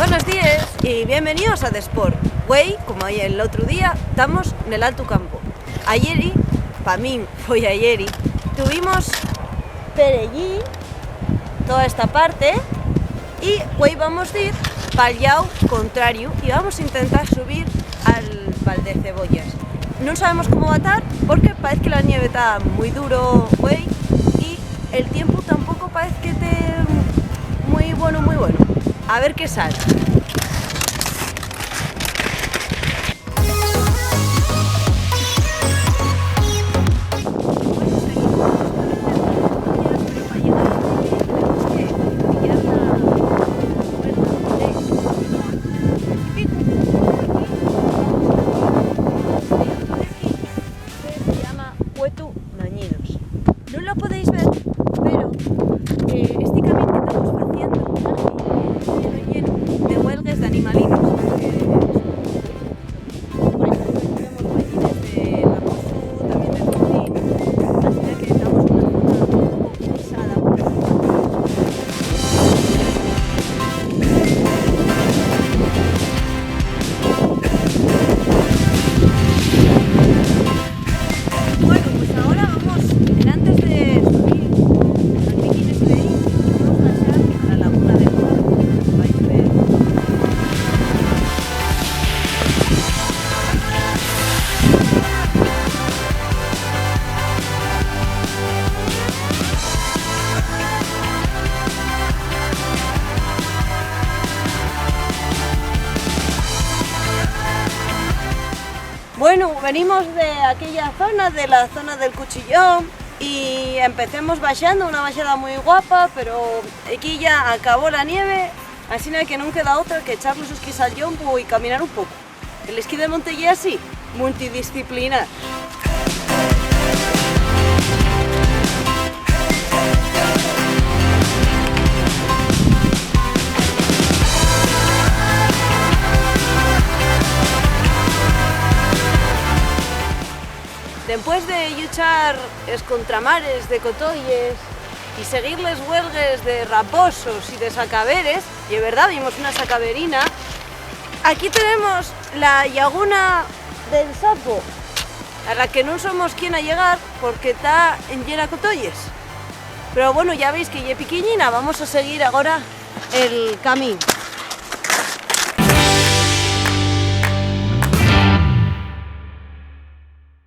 Buenos días y bienvenidos a Desport. Güey, como el otro día, estamos en el Alto Campo. Ayer, para mí fue ayer, tuvimos Perellí, toda esta parte, y hoy vamos a ir para el lado contrario y vamos a intentar subir al Valdecebollas. No sabemos cómo va a estar porque parece que la nieve está muy duro, güey, y el tiempo tampoco parece que esté muy bueno, muy bueno. A ver qué sale. Se llama Puerto Mañinos. No lo podéis ver, pero este camino que estamos haciendo lleno de huelgas de animalinos. Por ejemplo, tenemos gallines de Lamosu, también de Tocín, así que estamos en una zona un poco pisada por los animales. Bueno, pues ahora vamos, antes de subir al piquín ese de ahí, vamos a pasear a la laguna del Morro, vais a ver. Bueno, venimos de aquella zona, de la zona del Cuchillón, y empecemos bajando, una bajada muy guapa, pero aquí ya acabó la nieve, así que no queda otra que echar los esquís al yombo y caminar un poco. El esquí de monte es así, multidisciplinar. Después de luchar es contramares de cotoyes y seguir les huelgues de raposos y de sacaveres, y es verdad, vimos una sacaverina, aquí tenemos la laguna del Sapo, a la que no somos quien a llegar porque está en llena cotoyes. Pero bueno, ya veis que ya pequeñina, vamos a seguir ahora el camino.